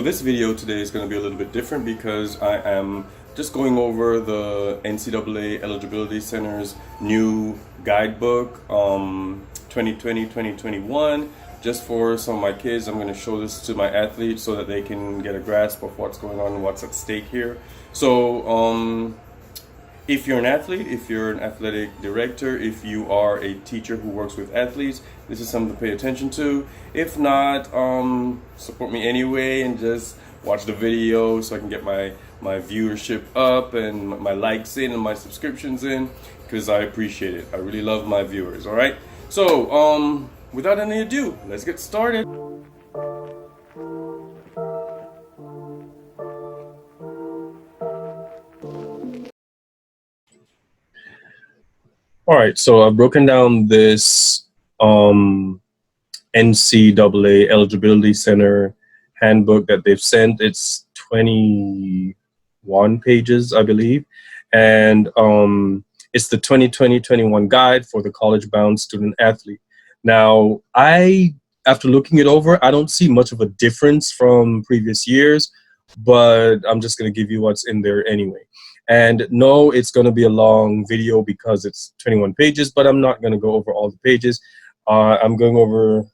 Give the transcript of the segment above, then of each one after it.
This video today is going to be a little bit different because I am just going over the NCAA Eligibility Center's new guidebook 2020-2021 just for some of my kids. I'm going to show this to my athletes so that they can get a grasp of what's going on and what's at stake here. So if you're an athlete, if you're an athletic director, if you are a teacher who works with athletes, this is something to pay attention to. If not, support me anyway and just watch the video so I can get my viewership up and my likes in and my subscriptions in, because I appreciate it. I really love my viewers, all right? So, without any ado, let's get started. All right, so I've broken down this NCAA Eligibility Center handbook that they've sent. It's 21 pages, I believe, and it's the 2020-21 guide for the college-bound student athlete. Now, after looking it over, I don't see much of a difference from previous years, but I'm just going to give you what's in there anyway. And no, it's going to be a long video because it's 21 pages, but I'm not going to go over all the pages. I'm going over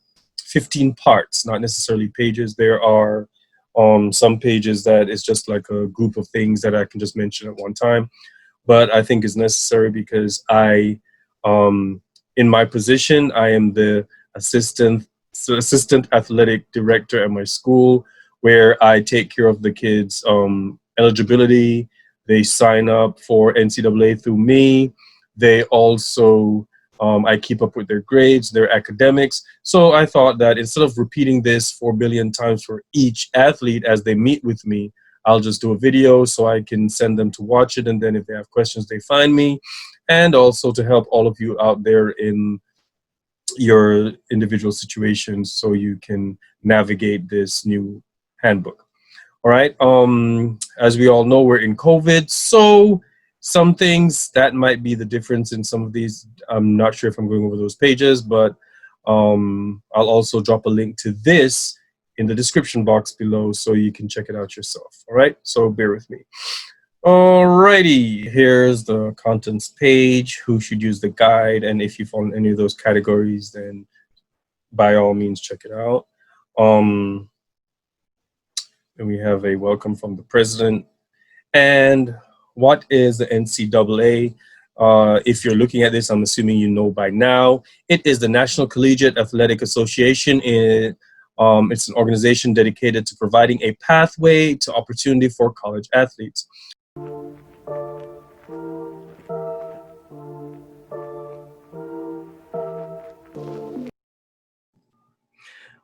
15 parts, not necessarily pages. There are some pages that is just like a group of things that I can just mention at one time, but I think is necessary because in my position, I am the assistant athletic director at my school, where I take care of the kids' eligibility. They sign up for NCAA through me. They also, I keep up with their grades, their academics. So I thought that instead of repeating this 4 billion times for each athlete as they meet with me, I'll just do a video so I can send them to watch it. And then if they have questions, they find me. And also to help all of you out there in your individual situations so you can navigate this new handbook. All right. As we all know, we're in COVID, so some things that might be the difference in some of these. I'm not sure if I'm going over those pages, but I'll also drop a link to this in the description box below so you can check it out yourself. All right. So bear with me. Alrighty, here's the contents page. Who should use the guide? And if you fall in any of those categories, then by all means check it out. And we have a welcome from the president. And what is the NCAA? If you're looking at this, I'm assuming you know by now. It is the National Collegiate Athletic Association. It's an organization dedicated to providing a pathway to opportunity for college athletes.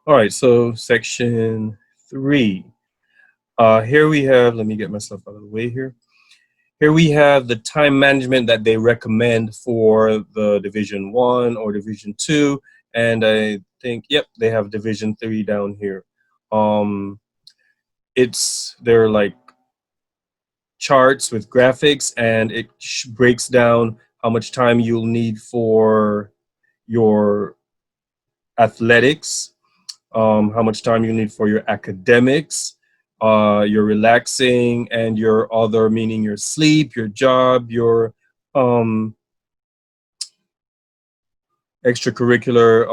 All right, so section 3. Here we have, let me get myself out of the way here. Here we have the time management that they recommend for the Division 1 or Division 2. And I think, yep, they have Division 3 down here. They're like charts with graphics, and it breaks down how much time you'll need for your athletics, how much time you need for your academics, your relaxing, and your other, meaning your sleep, your job, your extracurricular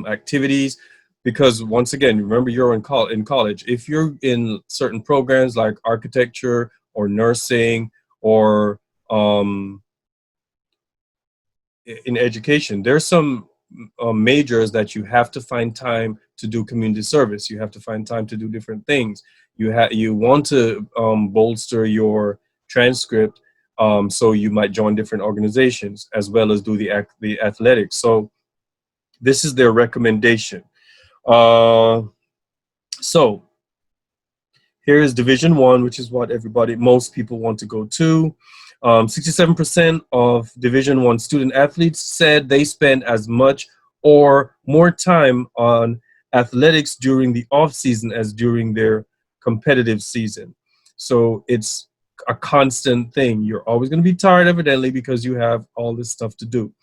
activities. Because once again, remember, you're in college. If you're in certain programs like architecture or nursing or in education, there's some majors that you have to find time to do community service. You have to find time to do different things. You want to bolster your transcript, so you might join different organizations as well as do the athletics. So this is their recommendation. So here is Division 1, which is what most people want to go to. 67% of Division 1 student athletes said they spend as much or more time on athletics during the off season as during their competitive season. So it's a constant thing. You're always going to be tired, evidently, because you have all this stuff to do.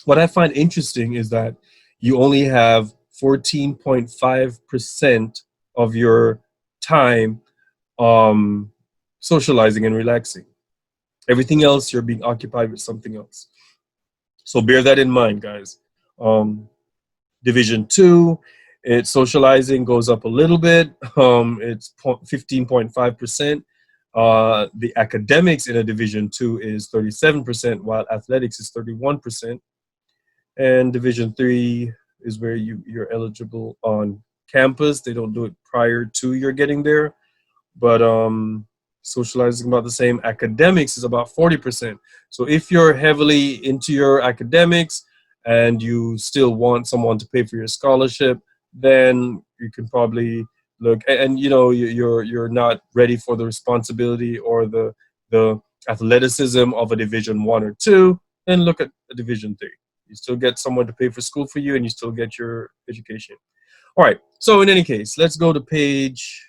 What I find interesting is that you only have 14.5% of your time socializing and relaxing. Everything else, you're being occupied with something else. So bear that in mind, guys. Um, Division two, its socializing goes up a little bit. It's 15.5%. The academics in a Division two is 37%, while athletics is 31%. And Division three is where you're eligible on campus. They don't do it prior to your getting there, but socializing about the same. Academics is about 40%. So if you're heavily into your academics and you still want someone to pay for your scholarship, then you can probably look. And you know you're not ready for the responsibility or the athleticism of a Division one or two, then look at a Division three. You still get someone to pay for school for you, and you still get your education. All right. So in any case, let's go to page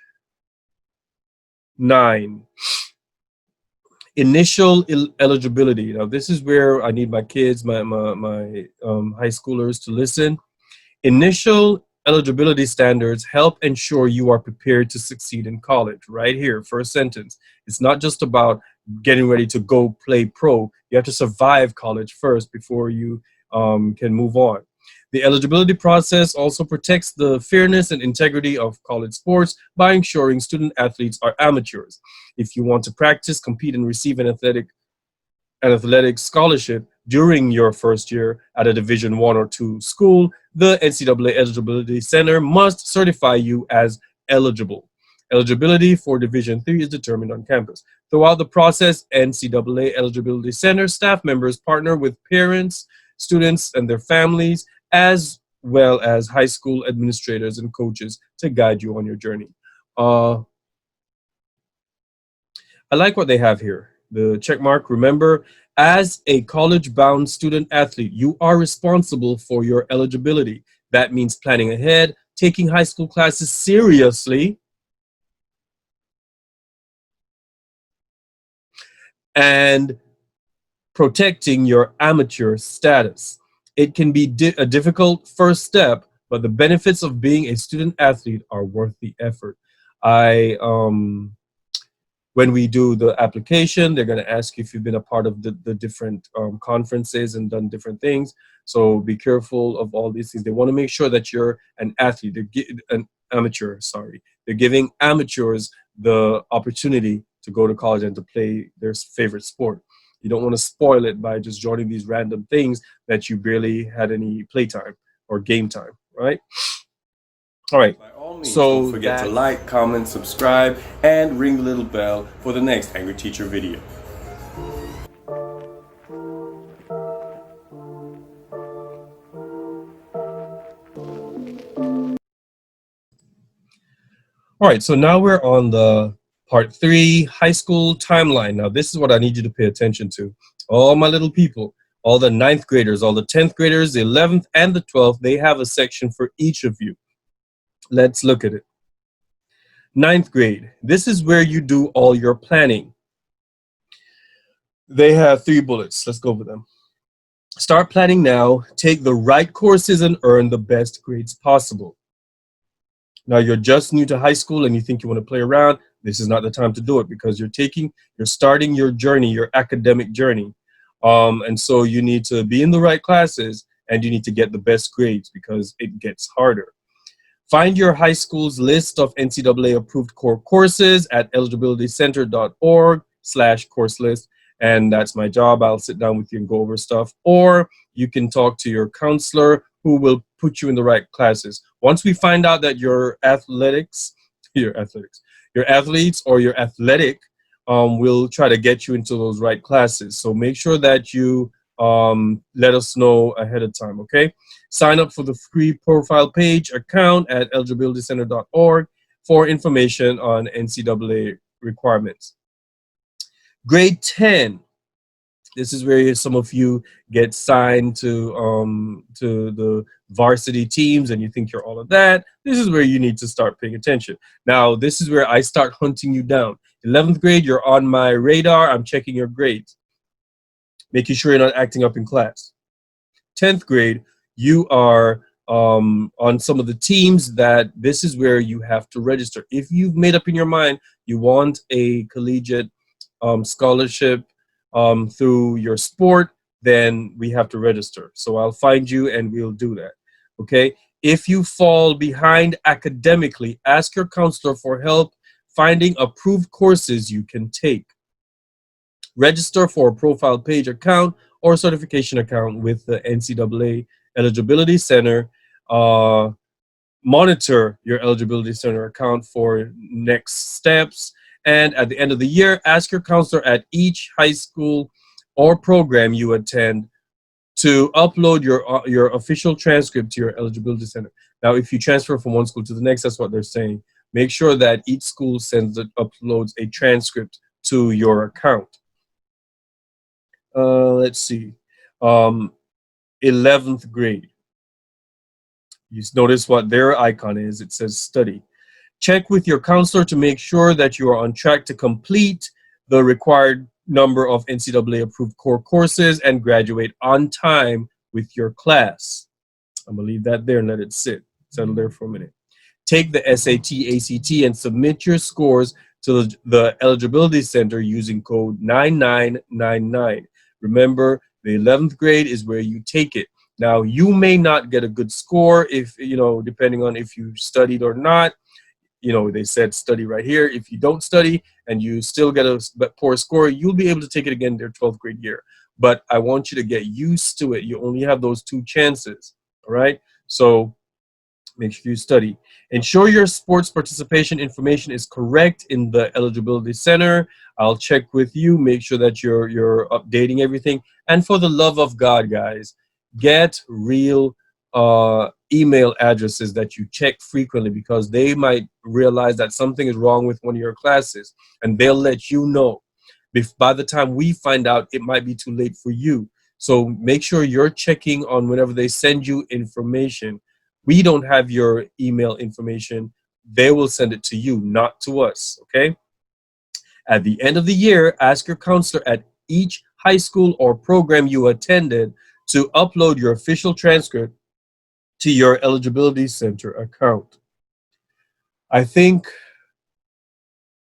9. Initial eligibility. Now, this is where I need my kids, my high schoolers to listen. Initial eligibility standards help ensure you are prepared to succeed in college. Right here, first sentence. It's not just about getting ready to go play pro. You have to survive college first before you can move on. The eligibility process also protects the fairness and integrity of college sports by ensuring student athletes are amateurs. If you want to practice, compete, and receive an athletic scholarship during your first year at a Division one or two school, the NCAA Eligibility Center must certify you as eligible. Eligibility for Division three is determined on campus. Throughout the process, NCAA Eligibility Center staff members partner with parents, students, and their families, as well as high school administrators and coaches to guide you on your journey. I like what they have here. The check mark. Remember, as a college-bound student athlete, you are responsible for your eligibility. That means planning ahead, taking high school classes seriously, and protecting your amateur status. It can be a difficult first step, but the benefits of being a student athlete are worth the effort. When we do the application, they're going to ask you if you've been a part of the different conferences and done different things. So be careful of all these things. They want to make sure that you're an athlete, an amateur, sorry. They're giving amateurs the opportunity to go to college and to play their favorite sport. You don't want to spoil it by just joining these random things that you barely had any playtime or game time, right? All right. By all means, so don't forget to like, comment, subscribe, and ring the little bell for the next Angry Teacher video. All right, so now we're on the part 3, high school timeline. Now, this is what I need you to pay attention to. All my little people, all the 9th graders, all the 10th graders, the 11th, and the 12th, they have a section for each of you. Let's look at it. 9th grade, this is where you do all your planning. They have 3 bullets. Let's go over them. Start planning now, take the right courses, and earn the best grades possible. Now, you're just new to high school and you think you want to play around. This is not the time to do it because you're starting your journey, your academic journey. And so you need to be in the right classes and you need to get the best grades because it gets harder. Find your high school's list of NCAA approved core courses at eligibilitycenter.org/course list. And that's my job. I'll sit down with you and go over stuff. Or you can talk to your counselor who will put you in the right classes. Once we find out that your athletes or you're athletic, we'll try to get you into those right classes. So make sure that you let us know ahead of time, okay? Sign up for the free profile page account at eligibilitycenter.org for information on NCAA requirements. Grade 10. This is where some of you get signed to the varsity teams and you think you're all of that. This is where you need to start paying attention. Now, this is where I start hunting you down. 11th grade, you're on my radar. I'm checking your grades, making sure you're not acting up in class. 10th grade, you are on some of the teams that this is where you have to register. If you've made up in your mind you want a collegiate scholarship through your sport, then we have to register. So I'll find you and we'll do that. Okay. If you fall behind academically, ask your counselor for help finding approved courses you can take. Register for a profile page account or certification account with the NCAA Eligibility Center. Monitor your Eligibility Center account for next steps. And at the end of the year, ask your counselor at each high school or program you attend to upload your official transcript to your Eligibility Center. Now, if you transfer from one school to the next, that's what they're saying. Make sure that each school uploads a transcript to your account. Let's see. 11th grade. You notice what their icon is. It says study. Check with your counselor to make sure that you are on track to complete the required number of NCAA approved core courses and graduate on time with your class. I'm going to leave that there and let it settle there for a minute. Take the SAT, ACT, and submit your scores to the Eligibility Center using code 9999. Remember, the 11th grade is where you take it. Now, you may not get a good score if, depending on if you studied or not. They said study right here. If you don't study and you still get a poor score, you'll be able to take it again their 12th grade year. But I want you to get used to it. You only have those 2 chances, all right? So make sure you study. Ensure your sports participation information is correct in the Eligibility Center. I'll check with you, make sure that you're updating everything. And for the love of God, guys, get real email addresses that you check frequently, because they might realize that something is wrong with one of your classes and they'll let you know. By the time we find out, it might be too late for you. So make sure you're checking on whenever they send you information. We don't have your email information. They will send it to you, not to us, okay? At the end of the year, ask your counselor at each high school or program you attended to upload your official transcript to your Eligibility Center account. I think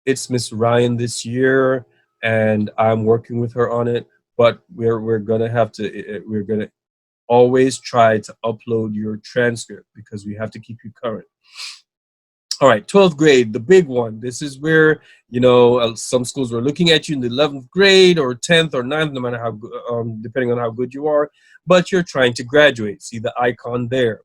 it's Miss Ryan this year, and I'm working with her on it, but we're gonna always try to upload your transcript because we have to keep you current. All right, 12th grade, the big one. This is where, some schools were looking at you in the 11th grade or 10th or 9th, no matter how, depending on how good you are, but you're trying to graduate. See the icon there.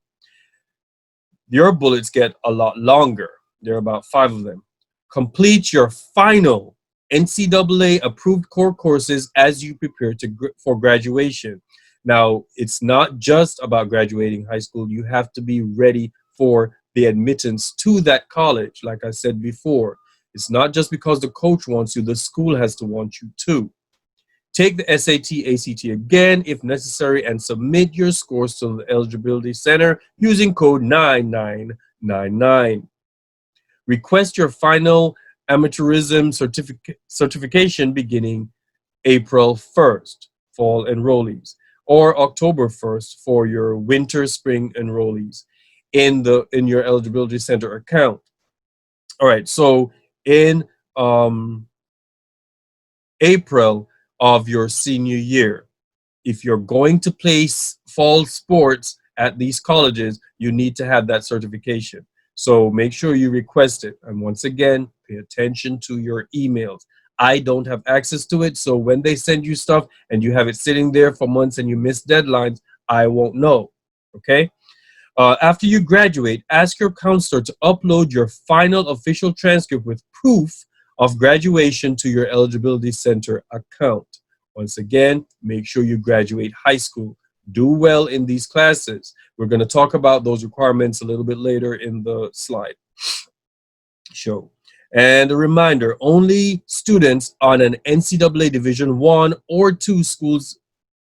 Your bullets get a lot longer. There are about 5 of them. Complete your final NCAA approved core courses as you prepare for graduation. Now, it's not just about graduating high school. You have to be ready for the admittance to that college. Like I said before, it's not just because the coach wants you, the school has to want you too. Take the SAT, ACT again if necessary and submit your scores to the Eligibility Center using code 9999. Request your final amateurism certification beginning April 1st, fall enrollees, or October 1st for your winter spring enrollees in your Eligibility Center account. All right, so in April of your senior year, if you're going to play fall sports at these colleges, you need to have that certification. So make sure you request it. And once again, pay attention to your emails. I don't have access to it, so when they send you stuff and you have it sitting there for months and you miss deadlines, I won't know, okay? After you graduate, ask your counselor to upload your final official transcript with proof of graduation to your Eligibility Center account. Once again, make sure you graduate high school. Do well in these classes. We're going to talk about those requirements a little bit later in the slide show. And a reminder, only students on an NCAA Division I or II schools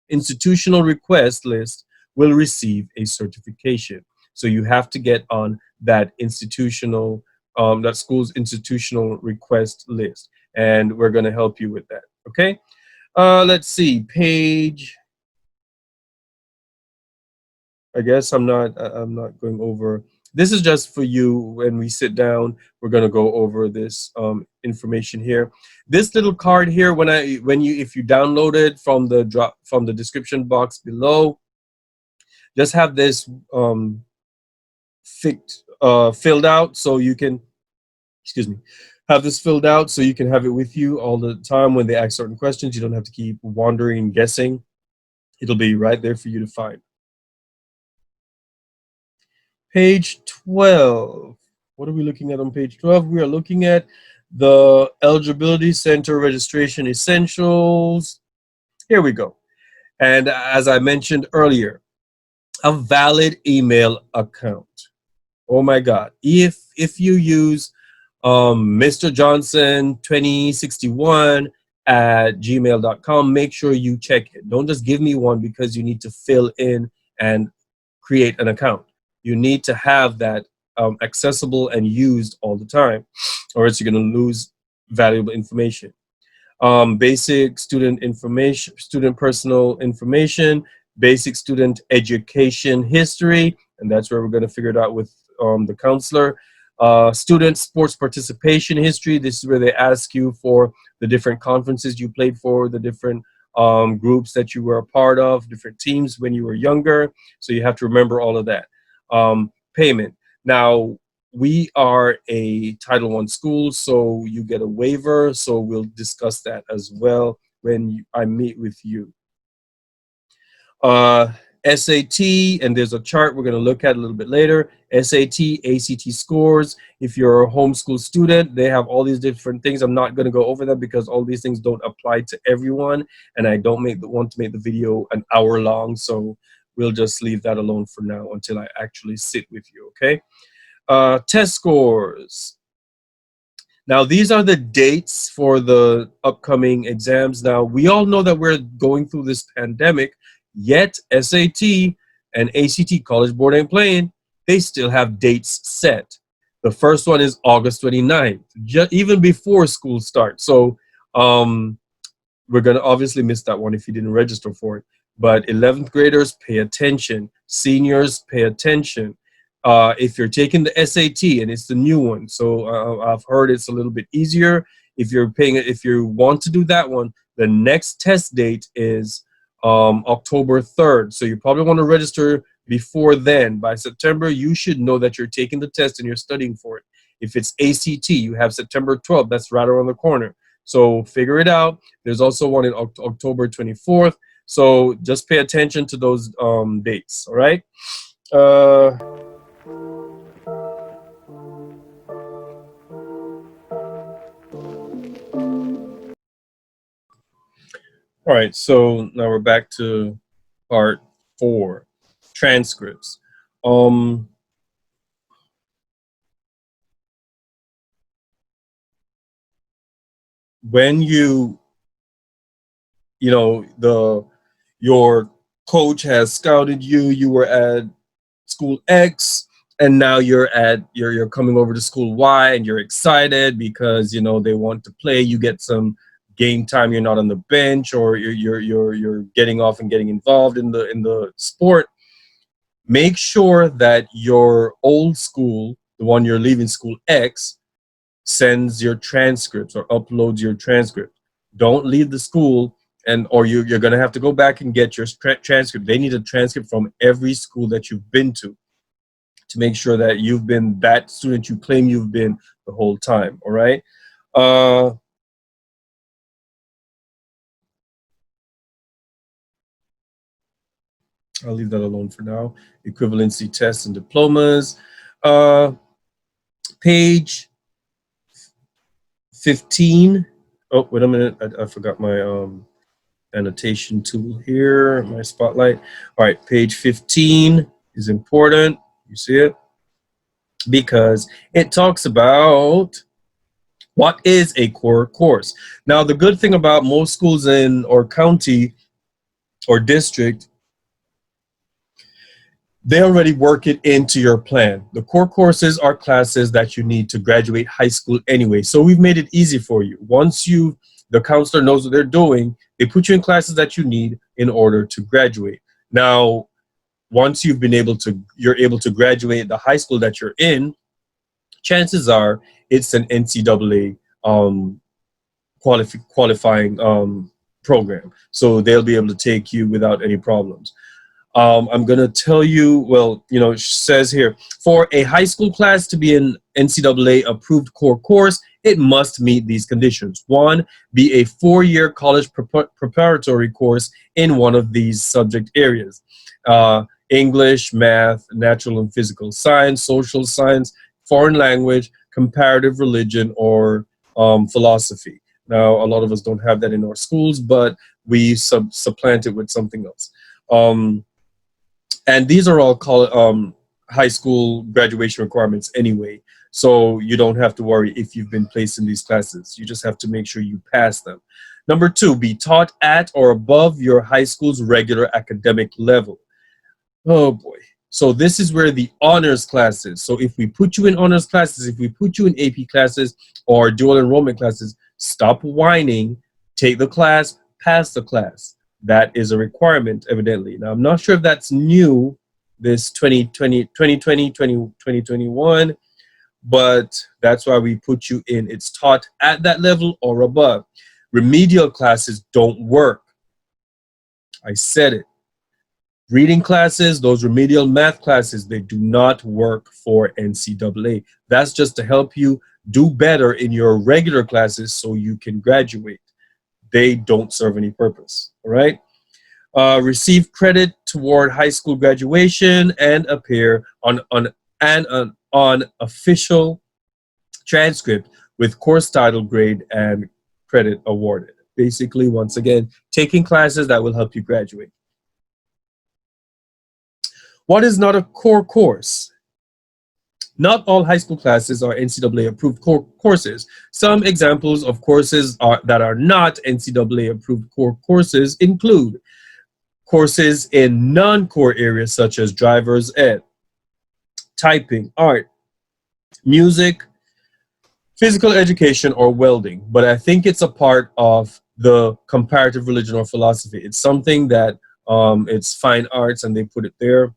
institutional request list will receive a certification. So you have to get on that that school's institutional request list. And we're going to help you with that, okay? Let's see, page I guess I'm not going over. This is just for you. When we sit down, we're going to go over this information here. This little card here, when you if you download it from the description box below, just have this filled out so you can, excuse me, have this filled out so you can have it with you all the time when they ask certain questions. You don't have to keep wandering and guessing. It'll be right there for you to find. Page 12. What are we looking at on page 12? We are looking at the Eligibility Center Registration Essentials. Here we go. And as I mentioned earlier, a valid email account. Oh my God. If you use Mr. Johnson 2061 at gmail.com, make sure you check it. Don't just give me one because you need to fill in and create an account. You need to have that accessible and used all the time, or else you're going to lose valuable information. Basic student information, student personal information, basic student education history, and that's where we're going to figure it out with the counselor. Student sports participation history. This is where they ask you for the different conferences you played for, the different groups that you were a part of, different teams when you were younger. So you have to remember all of that. Payment. Now, we are a Title I school, so you get a waiver. So we'll discuss that as well when I meet with you. SAT, and there's a chart we're going to look at a little bit later. SAT, ACT scores. If you're a homeschool student, they have all these different things. I'm not going to go over them because all these things don't apply to everyone, and I don't want to make the video an hour long, so we'll just leave that alone for now until I actually sit with you, okay? Test scores. Now, these are the dates for the upcoming exams. Now, we all know that we're going through this pandemic, yet SAT and ACT, College Board Ain't Playing, they still have dates set. The first one is August 29th, even before school starts. So we're going to obviously miss that one if you didn't register for it. But 11th graders, pay attention. Seniors, pay attention. If you're taking the SAT, and it's the new one, so I've heard it's a little bit easier. If you want to do that one, the next test date is October 3rd. So you probably want to register before then. By September, you should know that you're taking the test and you're studying for it. If it's ACT, you have September 12th. That's right around the corner. So figure it out. There's also one in October 24th. So just pay attention to those dates, all right? All right, so now we're back to part 4, transcripts. When your coach has scouted you, you were at school X, and now you're coming over to school Y, and you're excited because they want to play. You get some game time. You're not on the bench, or you're getting off and getting involved in the sport. Make sure that your old school, the one you're leaving, school X, sends your transcripts or uploads your transcript. Don't leave the school or you're going to have to go back and get your transcript. They need a transcript from every school that you've been to make sure that you've been that student you claim you've been the whole time. All right. I'll leave that alone for now. Equivalency tests and diplomas. Page 15. Oh, wait a minute. I forgot my annotation tool here, my spotlight. All right, page 15 is important. You see it? Because it talks about what is a core course. Now, the good thing about most schools in or county or district, they already work it into your plan. The core courses are classes that you need to graduate high school anyway. So we've made it easy for you. Once the counselor knows what they're doing, they put you in classes that you need in order to graduate. Now, once you're able to graduate the high school that you're in, chances are it's an NCAA qualifying program. So they'll be able to take you without any problems. I'm going to tell you, well, it says here, for a high school class to be an NCAA approved core course, it must meet these conditions. One, be a 4-year college preparatory course in one of these subject areas. English, math, natural and physical science, social science, foreign language, comparative religion, or philosophy. Now, a lot of us don't have that in our schools, but we supplant it with something else. And these are all high school graduation requirements anyway, so you don't have to worry if you've been placed in these classes. You just have to make sure you pass them. Number 2, be taught at or above your high school's regular academic level. Oh boy. So this is where the honors classes. So if we put you in honors classes, if we put you in AP classes or dual enrollment classes, stop whining, take the class, pass the class. That is a requirement, evidently. Now, I'm not sure if that's new, this 2021, but that's why we put you in. It's taught at that level or above. Remedial classes don't work. I said it. Reading classes, those remedial math classes, they do not work for NCAA. That's just to help you do better in your regular classes so you can graduate. They don't serve any purpose, all right? Receive credit toward high school graduation and appear on official transcript with course title, grade, and credit awarded. Basically, once again, taking classes that will help you graduate. What is not a core course? Not all high school classes are NCAA approved core courses. Some examples of courses that are not NCAA approved core courses include courses in non-core areas such as driver's ed, typing, art, music, physical education, or welding. But I think it's a part of the comparative religion or philosophy. It's something that it's fine arts and they put it there.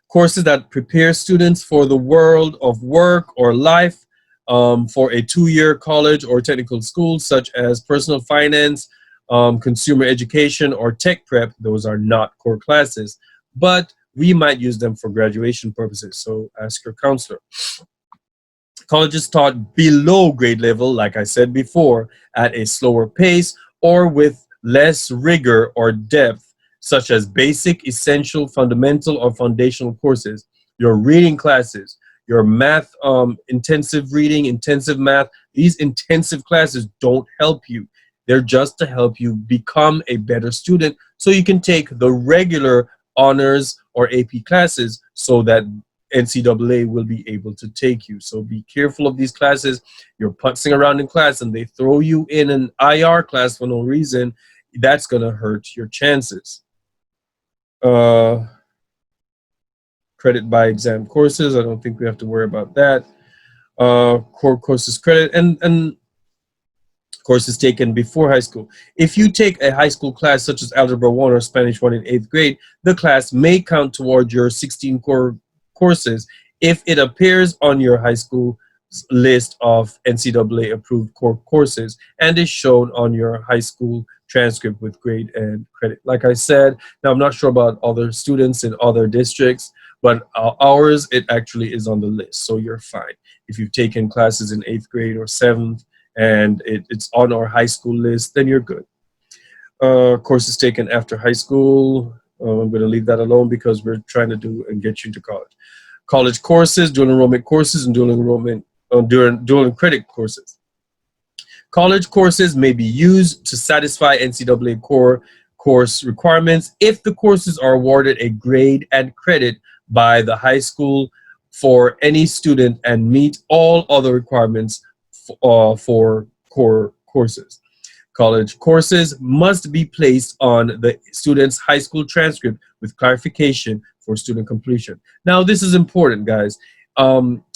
Courses that prepare students for the world of work or life for a 2-year college or technical school, such as personal finance, consumer education, or tech prep. Those are not core classes, but we might use them for graduation purposes, so ask your counselor. Colleges taught below grade level, like I said before, at a slower pace or with less rigor or depth, such as basic, essential, fundamental, or foundational courses. Your reading classes, your math, intensive reading, intensive math, these intensive classes don't help you. They're just to help you become a better student so you can take the regular honors or AP classes so that NCAA will be able to take you. So be careful of these classes. You're putzing around in class and they throw you in an IR class for no reason. That's going to hurt your chances. Credit by exam courses. I don't think we have to worry about that. Core courses credit and courses taken before high school. If you take a high school class such as Algebra 1 or Spanish 1 in 8th grade, the class may count toward your 16 core courses if it appears on your high school list of NCAA approved core courses and is shown on your high school transcript with grade and credit. Like I said, now I'm not sure about other students in other districts, but ours, it actually is on the list, so you're fine. If you've taken classes in 8th grade or 7th and it's on our high school list, then you're good. Courses taken after high school, I'm going to leave that alone because we're trying to do and get you into college. College courses, dual enrollment courses, and dual enrollment dual credit courses. College courses may be used to satisfy NCAA core course requirements if the courses are awarded a grade and credit by the high school for any student and meet all other requirements for core courses. College courses must be placed on the student's high school transcript with clarification for student completion. Now, this is important, guys.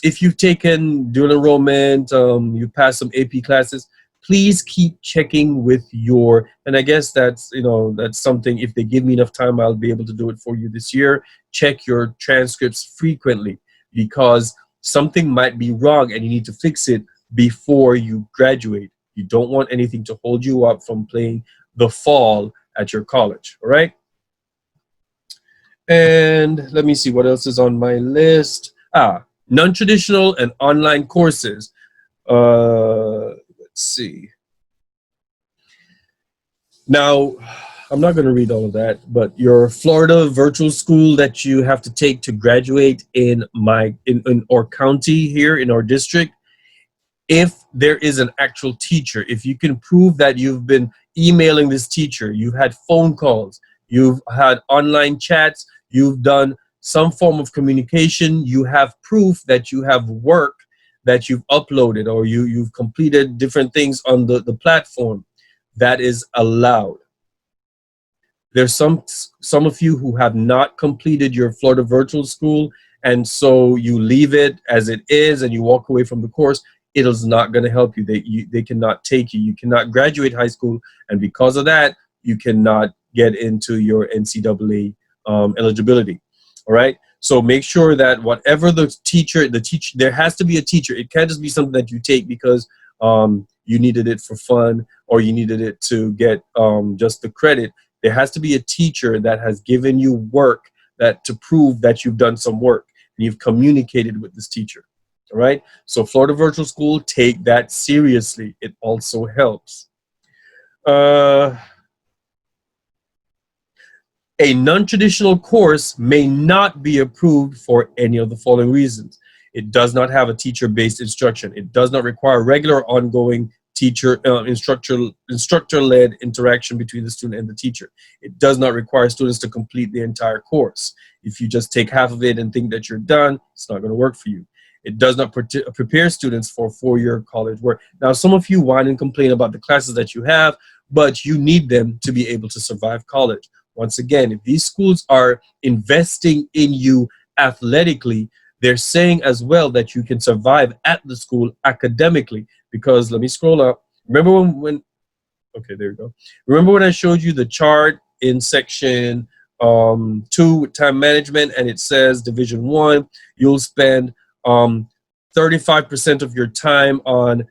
If you've taken dual enrollment, you passed some AP classes, please keep checking with your, and I guess that's, that's something, if they give me enough time, I'll be able to do it for you this year. Check your transcripts frequently, because something might be wrong and you need to fix it before you graduate. You don't want anything to hold you up from playing the fall at your college, all right? And let me see what else is on my list. Non-traditional and online courses. Let's see. Now, I'm not going to read all of that, but your Florida virtual school that you have to take to graduate in our county here in our district, if there is an actual teacher, if you can prove that you've been emailing this teacher, you've had phone calls, you've had online chats, you've done some form of communication, you have proof that you have work that you've uploaded, or you've completed different things on the platform, that is allowed. There's some of you who have not completed your Florida virtual school, and so you leave it as it is and you walk away from the course. It is not going to help you. They cannot take you. You cannot graduate high school, and because of that, you cannot get into your NCAA eligibility. All right. So make sure that whatever the teacher, there has to be a teacher. It can't just be something that you take because you needed it for fun, or you needed it to get just the credit. There has to be a teacher that has given you work to prove that you've done some work and you've communicated with this teacher. All right. So Florida Virtual School, take that seriously. It also helps. A non-traditional course may not be approved for any of the following reasons. It does not have a teacher-based instruction. It does not require regular ongoing instructor-led interaction between the student and the teacher. It does not require students to complete the entire course. If you just take half of it and think that you're done, it's not going to work for you. It does not prepare students for four-year college work. Now, some of you whine and complain about the classes that you have, but you need them to be able to survive college. Once again, if these schools are investing in you athletically, they're saying as well that you can survive at the school academically. Because let me scroll up. Remember okay, there we go. Remember when I showed you the chart in section 2 with time management, and it says Division 1, you'll spend 35% of your time on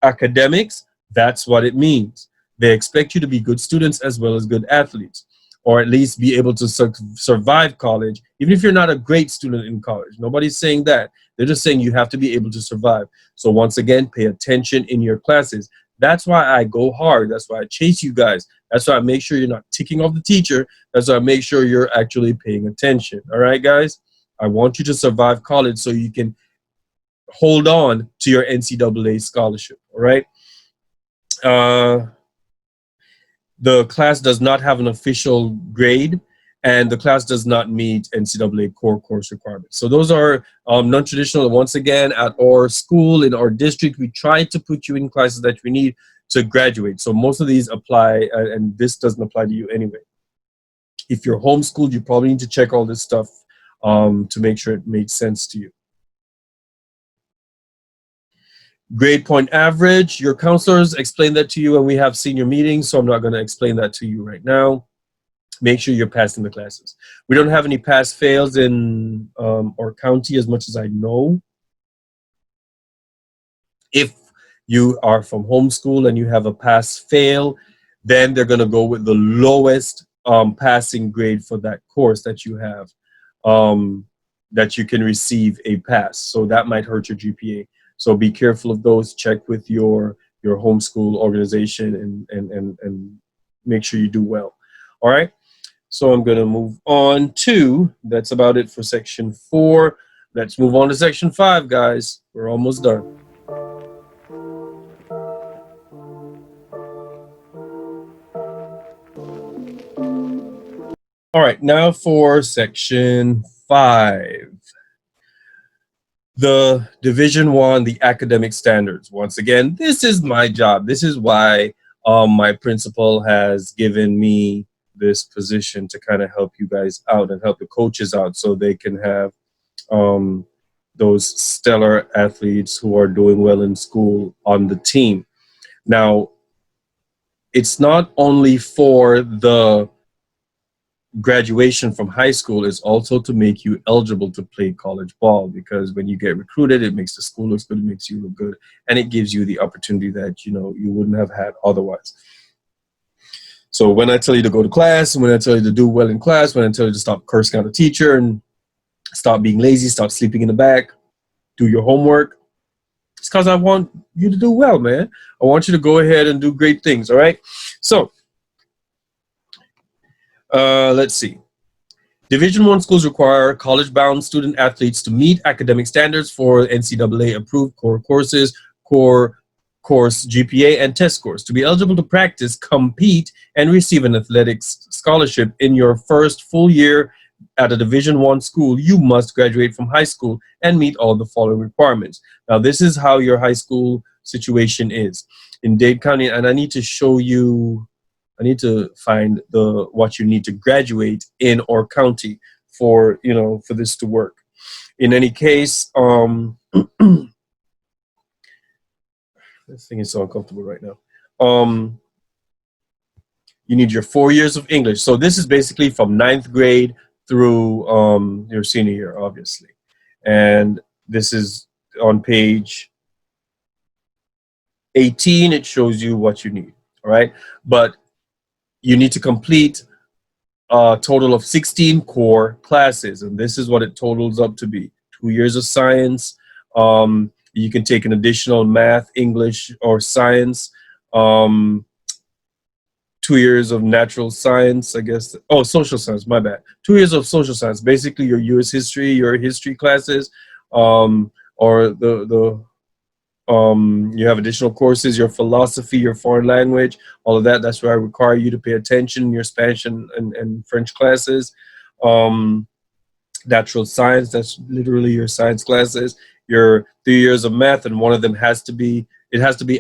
academics. That's what it means. They expect you to be good students as well as good athletes, or at least be able to survive college, even if you're not a great student in college. Nobody's saying that. They're just saying you have to be able to survive. So once again, pay attention in your classes. That's why I go hard. That's why I chase you guys. That's why I make sure you're not ticking off the teacher. That's why I make sure you're actually paying attention. All right, guys? I want you to survive college so you can hold on to your NCAA scholarship. All right? The class does not have an official grade, and the class does not meet NCAA core course requirements. So those are non-traditional. Once again, at our school, in our district, we try to put you in classes that we need to graduate. So most of these apply, and this doesn't apply to you anyway. If you're homeschooled, you probably need to check all this stuff to make sure it makes sense to you. Grade point average, your counselors explain that to you when we have senior meetings, so I'm not going to explain that to you right now. Make sure you're passing the classes. We don't have any pass fails in our county as much as I know. If you are from homeschool and you have a pass fail, then they're going to go with the lowest passing grade for that course that you have, that you can receive a pass. So that might hurt your GPA. So be careful of those. Check with your homeschool organization and make sure you do well. All right. So I'm going to move on to, that's about it for section 4. Let's move on to section 5, guys. We're almost done. All right, now for section 5. The Division 1, the academic standards. Once again, this is my job. This is why my principal has given me this position, to kind of help you guys out and help the coaches out so they can have those stellar athletes who are doing well in school on the team. Now, it's not only for the graduation from high school, is also to make you eligible to play college ball, because when you get recruited, it makes the school look good, it makes you look good, and it gives you the opportunity that you wouldn't have had otherwise. So when I tell you to go to class, when I tell you to do well in class, when I tell you to stop cursing out a teacher and stop being lazy, stop sleeping in the back, do your homework, it's because I want you to do well, man. I want you to go ahead and do great things. All right. So let's see. Division I schools require college-bound student athletes to meet academic standards for NCAA-approved core courses, core course GPA, and test scores. To be eligible to practice, compete, and receive an athletics scholarship in your first full year at a Division I school, you must graduate from high school and meet all the following requirements. Now, this is how your high school situation is in Dade County, and I need to show you. I need to find what you need to graduate in or county for for this to work. In any case, this thing is so uncomfortable right now. You need your 4 years of English. So this is basically from 9th grade through your senior year, obviously. And this is on page 18. It shows you what you need. All right, but you need to complete a total of 16 core classes, and this is what it totals up to be. 2 years of science. You can take an additional math, English, or science. 2 years of natural science, I guess. Oh, social science, my bad. 2 years of social science, basically your U.S. history, your history classes, or you have additional courses, your philosophy, your foreign language, all of that. That's where I require you to pay attention in your Spanish and French classes. Natural science, that's literally your science classes. Your 3 years of math, and one of them has to be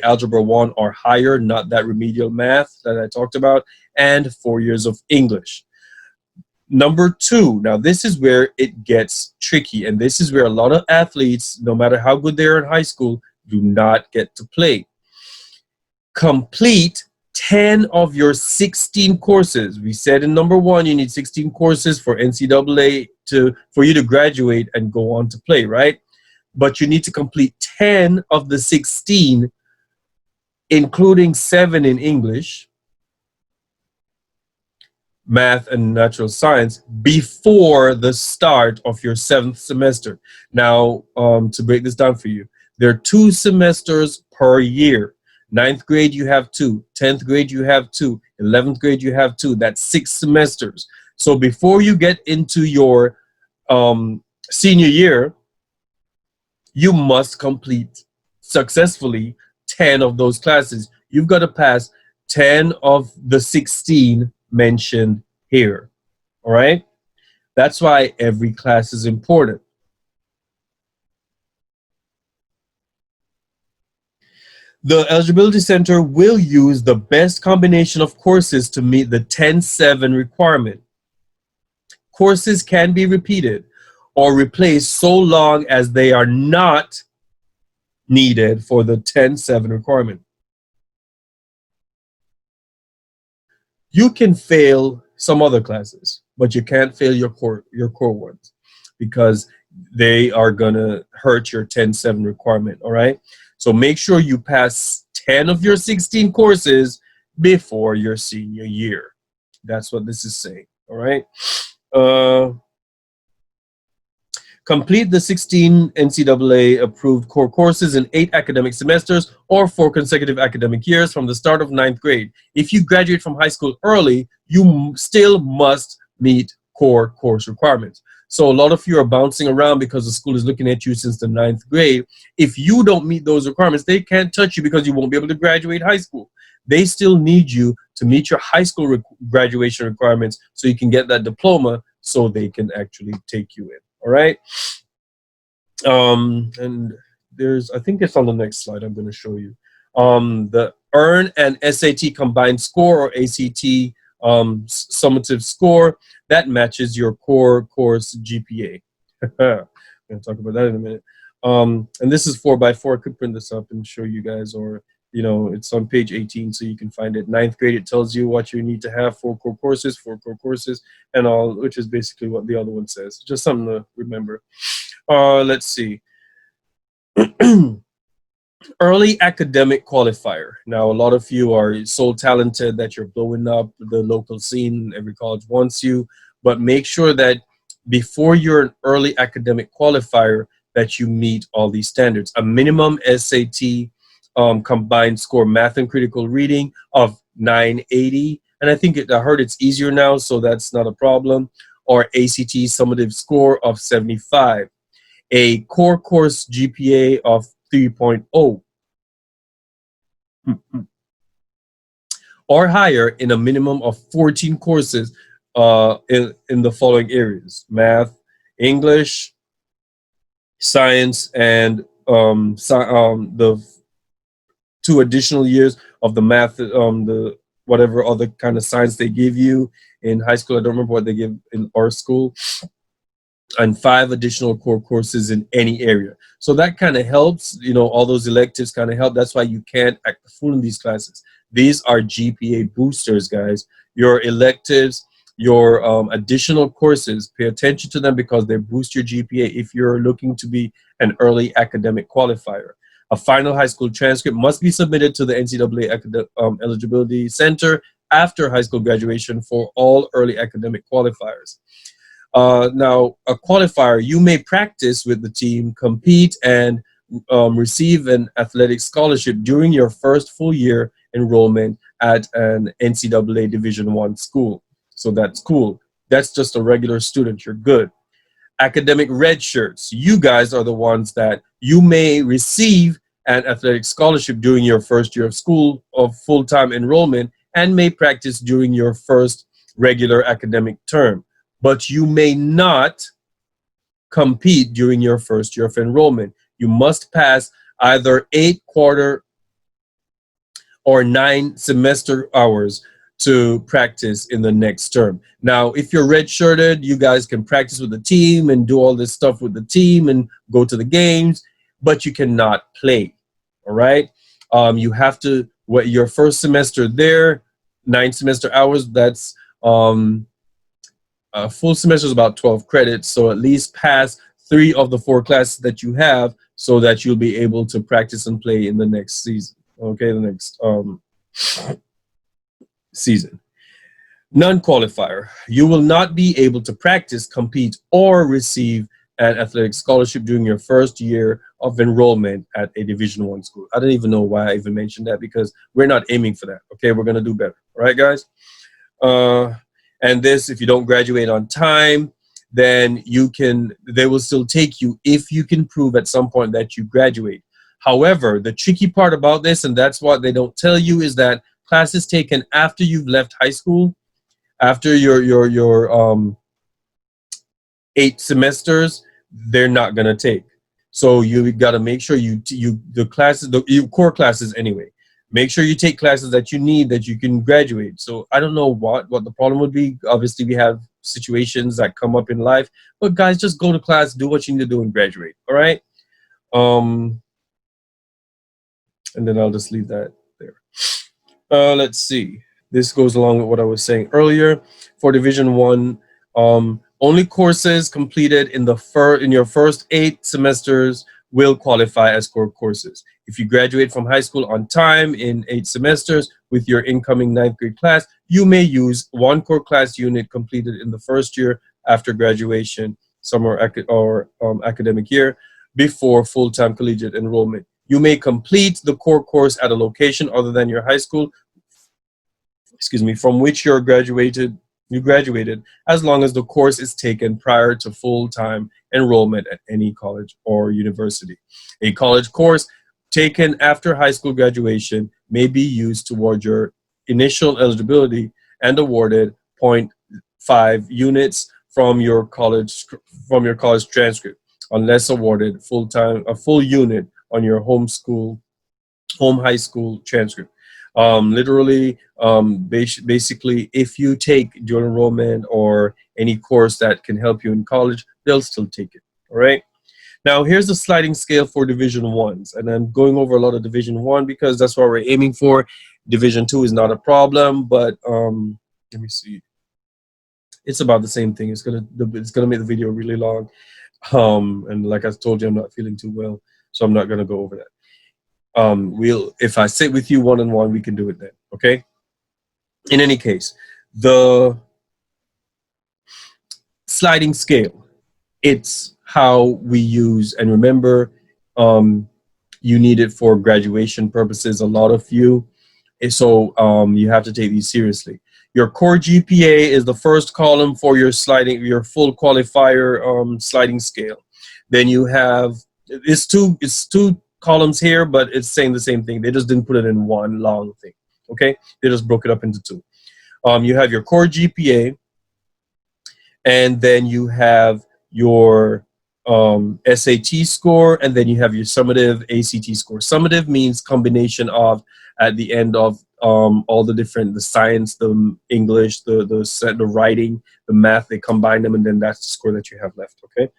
Algebra 1 or higher, not that remedial math that I talked about, and 4 years of English. Number 2, now this is where it gets tricky, and this is where a lot of athletes, no matter how good they are in high school, do not get to play. Complete 10 of your 16 courses. We said in number 1, you need 16 courses for NCAA for you to graduate and go on to play, right? But you need to complete 10 of the 16, including 7 in English, math, and natural science before the start of your 7th semester. Now, to break this down for you, there are 2 semesters per year. 9th grade, you have 2. 10th grade, you have 2. 11th grade, you have 2. That's 6 semesters. So before you get into your senior year, you must complete successfully 10 of those classes. You've got to pass 10 of the 16 mentioned here. All right? That's why every class is important. The Eligibility Center will use the best combination of courses to meet the 10-7 requirement. Courses can be repeated or replaced so long as they are not needed for the 10-7 requirement. You can fail some other classes, but you can't fail your core ones, because they are going to hurt your 10-7 requirement, all right? So make sure you pass 10 of your 16 courses before your senior year. That's what this is saying, all right? Complete the 16 NCAA-approved core courses in 8 academic semesters or 4 consecutive academic years from the start of 9th grade. If you graduate from high school early, you still must meet core course requirements. So a lot of you are bouncing around because the school is looking at you since the 9th grade. If you don't meet those requirements, they can't touch you because you won't be able to graduate high school. They still need you to meet your high school graduation requirements so you can get that diploma, so they can actually take you in. All right. And I think it's on the next slide I'm going to show you. The EARN and SAT combined score, or ACT summative score, that matches your core course GPA. I'm going to talk about that in a minute. And this is 4x4. I could print this up and show you guys, or You know, it's on page 18, so you can find it. Ninth grade, it tells you what you need to have: four core courses, and all, which is basically what the other one says. Just something to remember. Let's see. Early academic qualifier. Now, a lot of you are so talented that you're blowing up the local scene. Every college wants you, but make sure that before you're an early academic qualifier, that you meet all these standards. A minimum SAT combined score math and critical reading of 980, and I heard it's easier now, so that's not a problem. Or ACT summative score of 75. A core course GPA of 3.0 or higher in a minimum of 14 courses in the following areas: math, English, science, and the 2 additional years of the math, the whatever other kind of science they give you in high school. I don't remember what they give in our school. And 5 additional core courses in any area. So that kind of helps, you know, all those electives kind of help. That's why you can't act the fool in these classes. These are GPA boosters, guys. Your electives, your additional courses, pay attention to them because they boost your GPA if you're looking to be an early academic qualifier. A final high school transcript must be submitted to the NCAA Eligibility Center after high school graduation for all early academic qualifiers. Now, a qualifier, you may practice with the team, compete, and receive an athletic scholarship during your first full year enrollment at an NCAA Division I school. So that's cool. That's just a regular student. You're good. Academic red shirts. You guys are the ones that you may receive an athletic scholarship during your first year of school of full-time enrollment and may practice during your first regular academic term. But you may not compete during your first year of enrollment. You must pass either 8 quarter or 9 semester hours to practice in the next term. Now, if you're redshirted, you guys can practice with the team and do all this stuff with the team and go to the games, but you cannot play. All right. You have to, your first semester there, 9 semester hours, that's a full semester is about 12 credits, so at least pass 3 of the 4 classes that you have so that you'll be able to practice and play in the next season. Okay, the next season. Non-qualifier. You will not be able to practice, compete, or receive an athletic scholarship during your first year of enrollment at a Division I school. I don't even know why I even mentioned that because we're not aiming for that. Okay, we're going to do better. All right, guys? And this, if you don't graduate on time, then they will still take you if you can prove at some point that you graduate. However, the tricky part about this, and that's what they don't tell you, is that classes taken after you've left high school, after your 8 semesters, they're not gonna take. So you got to make sure your core classes anyway. Make sure you take classes that you need that you can graduate. So I don't know what the problem would be. Obviously, we have situations that come up in life, but guys, just go to class, do what you need to do, and graduate. All right. And then I'll just leave that there. Let's see. This goes along with what I was saying earlier. For Division I, only courses completed in your first 8 semesters will qualify as core courses. If you graduate from high school on time in 8 semesters with your incoming 9th grade class, you may use 1 core class unit completed in the first year after graduation, summer or academic year, before full-time collegiate enrollment. You may complete the core course at a location other than your high school, from which you graduated, as long as the course is taken prior to full-time enrollment at any college or university. A college course taken after high school graduation may be used toward your initial eligibility and awarded 0.5 units from your college transcript, unless awarded a full unit on your home high school transcript. Basically, if you take dual enrollment or any course that can help you in college, they'll still take it. All right. Now, here's the sliding scale for Division Ones, and I'm going over a lot of Division One because that's what we're aiming for. Division Two is not a problem, but let me see. It's about the same thing. It's gonna make the video really long, and like I told you, I'm not feeling too well, so I'm not gonna go over that. If I sit with you one on one, we can do it then. Okay. In any case, the sliding scale, it's how we use, and remember, you need it for graduation purposes, a lot of you. So you have to take these seriously. Your core GPA is the first column for your full qualifier sliding scale. Then you have, it's two columns here, but it's saying the same thing. They just didn't put it in one long thing. Okay, they just broke it up into two. You have your core GPA, and then you have your SAT score, and then you have your summative ACT score. Summative means combination of, at the end of all the different, the science, the English, the writing, the math, they combine them, and then that's the score that you have left, okay?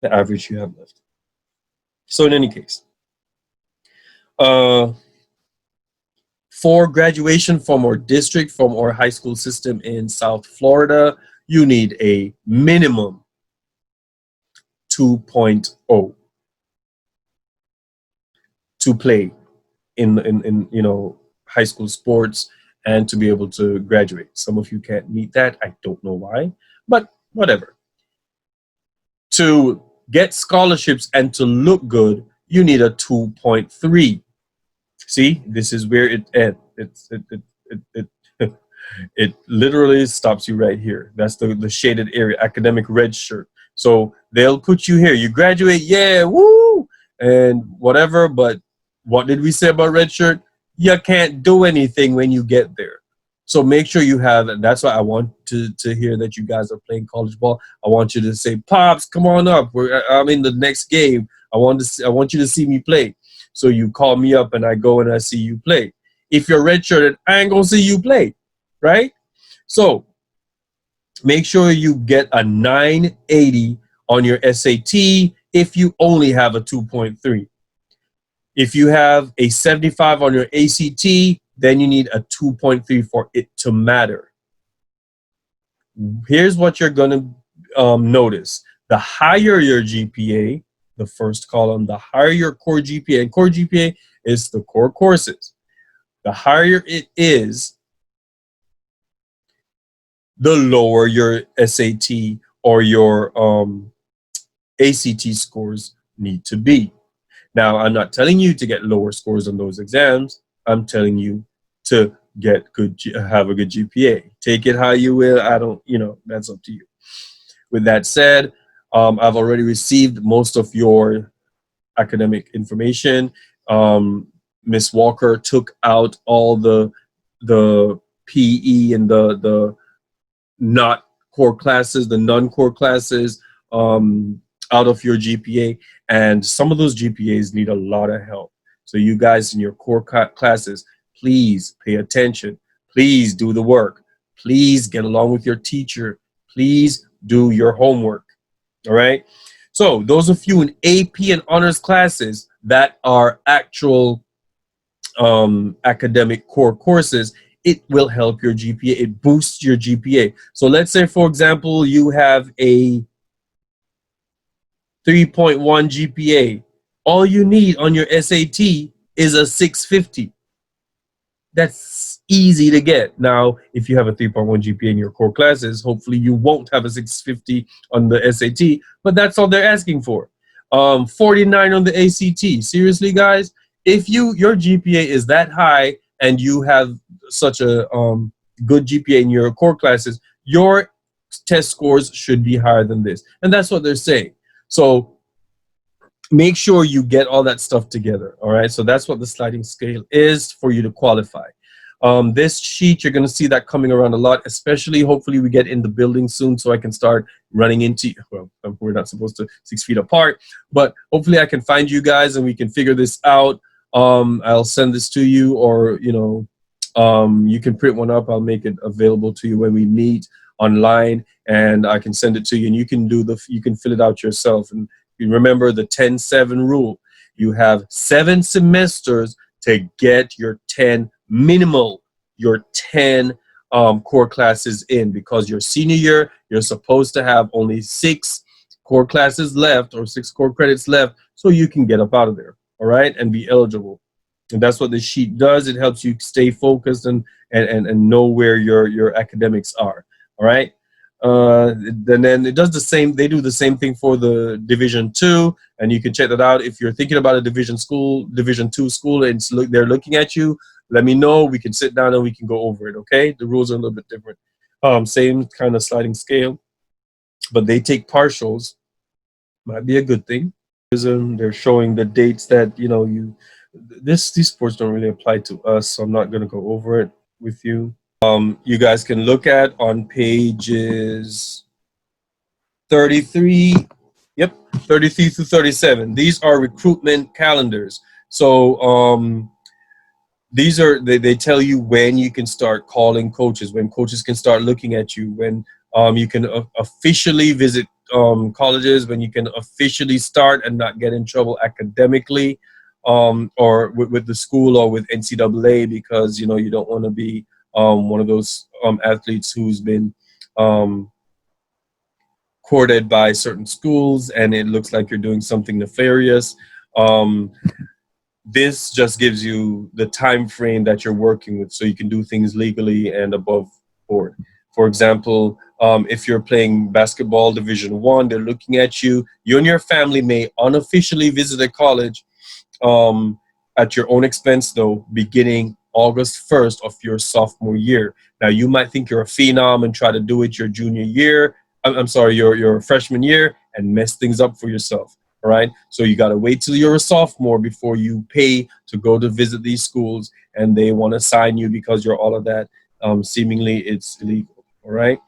The average you have left. So in any case, for graduation from our district, from our high school system in South Florida, you need a minimum 2.0 to play in high school sports and to be able to graduate. Some of you can't meet that. I don't know why, but whatever. To get scholarships and to look good, you need a 2.3. See, this is where it literally stops you right here. That's the shaded area, academic red shirt. So they'll put you here. You graduate, yeah, woo, and whatever. But what did we say about red shirt? You can't do anything when you get there. So make sure you have, and that's why I want to hear that you guys are playing college ball. I want you to say, Pops, come on up. I'm in the next game. I want you to see me play. So you call me up and I go and I see you play. If you're redshirted, I ain't gonna see you play, right? So make sure you get a 980 on your SAT if you only have a 2.3. If you have a 75 on your ACT, then you need a 2.3 for it to matter. Here's what you're gonna notice. The higher your GPA, the first column, the higher your core GPA, and core GPA is the core courses. The higher it is, the lower your SAT or your ACT scores need to be. Now, I'm not telling you to get lower scores on those exams. I'm telling you to have a good GPA. Take it how you will. I don't, that's up to you. With that said, I've already received most of your academic information. Miss Walker took out all the PE and the not core classes, the non-core classes out of your GPA, and some of those GPAs need a lot of help. So you guys in your core classes, please pay attention. Please do the work. Please get along with your teacher. Please do your homework. All right. So those of you in AP and honors classes that are actual academic core courses, it will help your GPA. It boosts your GPA. So let's say, for example, you have a 3.1 GPA. All you need on your SAT is a 650. That's easy to get. Now, if you have a 3.1 GPA in your core classes, hopefully you won't have a 650 on the SAT, but that's all they're asking for. 49 on the ACT. Seriously, guys, if your GPA is that high and you have such a good GPA in your core classes, your test scores should be higher than this. And that's what they're saying. So make sure you get all that stuff together. All right. So that's what the sliding scale is for you to qualify. This sheet, you're going to see that coming around a lot, especially hopefully we get in the building soon so I can start running into, well, we're not supposed to 6 feet apart, but hopefully I can find you guys and we can figure this out. I'll send this to you, or, you can print one up. I'll make it available to you when we meet online, and I can send it to you, and you can fill it out yourself and You remember the 10-7 rule. You have 7 semesters to get your 10 minimal, your 10 core classes in, because your senior year, you're supposed to have only 6 core classes left, or 6 core credits left, so you can get up out of there, all right, and be eligible. And that's what the sheet does. It helps you stay focused and know where your academics are, all right. And then it does the same. They do the same thing for the Division 2, and you can check that out. If you're thinking about a Division 2 school, and they're looking at you, let me know. We can sit down and we can go over it. Okay, the rules are a little bit different. Same kind of sliding scale, but they take partials. Might be a good thing. They're showing the dates that these sports don't really apply to us, so I'm not going to go over it with you. You guys can look at on pages 33, yep, 33 through 37. These are recruitment calendars. So these are, they tell you when you can start calling coaches, when coaches can start looking at you, when you can officially visit colleges, when you can officially start and not get in trouble academically, or with the school or with NCAA, because you don't want to be one of those athletes who's been courted by certain schools and it looks like you're doing something nefarious. This just gives you the time frame that you're working with, so you can do things legally and above board. For example, if you're playing basketball Division 1, they're looking at you. You and your family may unofficially visit a college at your own expense, though, beginning August 1st of your sophomore year. Now, you might think you're a phenom and try to do it your junior year. I'm sorry, your freshman year, and mess things up for yourself. All right. So you got to wait till you're a sophomore before you pay to go to visit these schools, and they want to sign you because you're all of that. Seemingly, it's illegal. All right.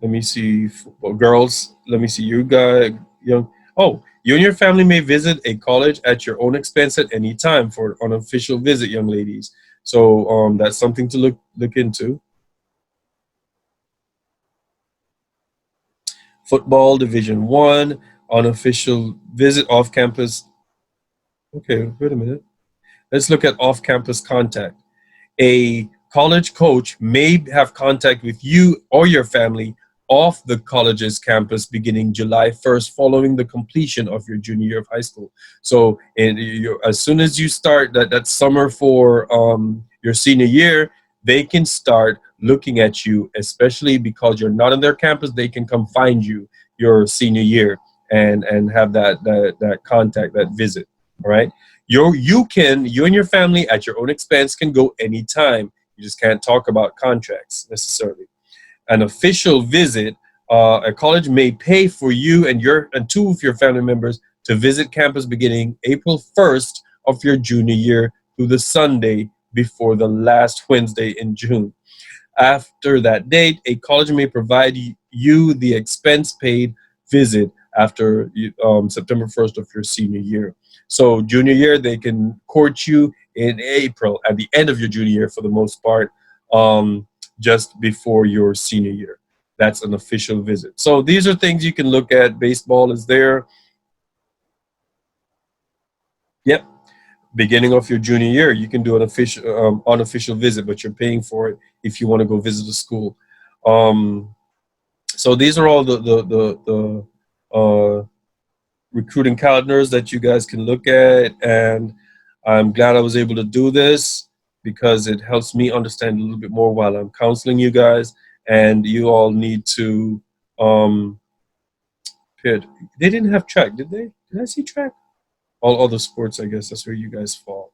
Let me see, girls. Let me see, you guys, young. Oh, you and your family may visit a college at your own expense at any time for an unofficial visit, young ladies. So that's something to look into. Football Division 1, unofficial visit off campus. Okay, wait a minute. Let's look at off campus contact. A college coach may have contact with you or your family off the college's campus beginning July 1st, following the completion of your junior year of high school. So as soon as you start that summer for your senior year, they can start looking at you, especially because you're not on their campus. They can come find you your senior year and have that contact, that visit. All right. You and your family at your own expense can go anytime. You just can't talk about contracts necessarily. An official visit, a college may pay for you and 2 of your family members to visit campus beginning April 1st of your junior year through the Sunday before the last Wednesday in June. After that date, a college may provide you the expense-paid visit after September 1st of your senior year. So junior year, they can court you in April, at the end of your junior year for the most part, just before your senior year. That's an official visit. So these are things you can look at. Baseball is there. Yep. Beginning of your junior year, you can do an unofficial visit, but you're paying for it if you want to go visit the school. So these are all the recruiting calendars that you guys can look at, and I'm glad I was able to do this because it helps me understand a little bit more while I'm counseling you guys. And you all need to they didn't have track, did they? Did I see track? All other sports, I guess that's where you guys fall.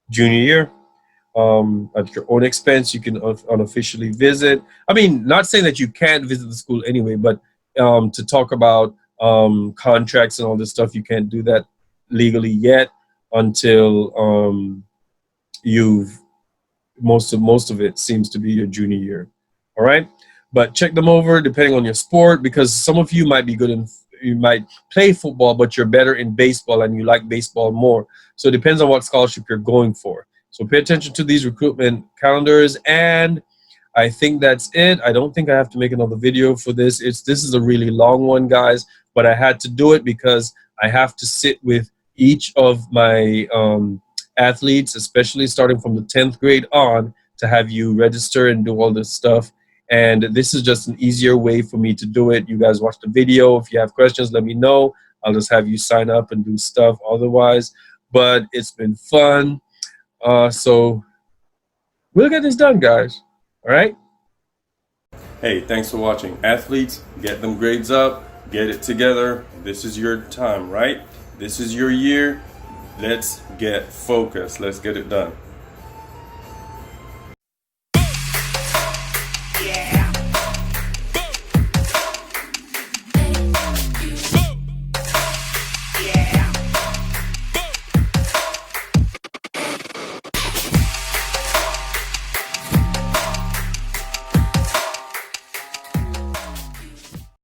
Junior year, at your own expense, you can unofficially visit. I mean, not saying that you can't visit the school anyway, but to talk about contracts and all this stuff, you can't do that legally yet until most of it seems to be your junior year. All right, but check them over depending on your sport, because some of you might be good in, you might play football, but you're better in baseball and you like baseball more. So it depends on what scholarship you're going for. So pay attention to these recruitment calendars, and I think that's it. I don't think I have to make another video for this. This is a really long one, guys, but I had to do it because I have to sit with each of my athletes, especially starting from the 10th grade on, to have you register and do all this stuff. And this is just an easier way for me to do it. You guys watch the video. If you have questions, let me know. I'll just have you sign up and do stuff otherwise. But it's been fun. So we'll get this done, guys. All right? Hey, thanks for watching. Athletes, get them grades up. Get it together. This is your time, right? This is your year. Let's get focused. Let's get it done.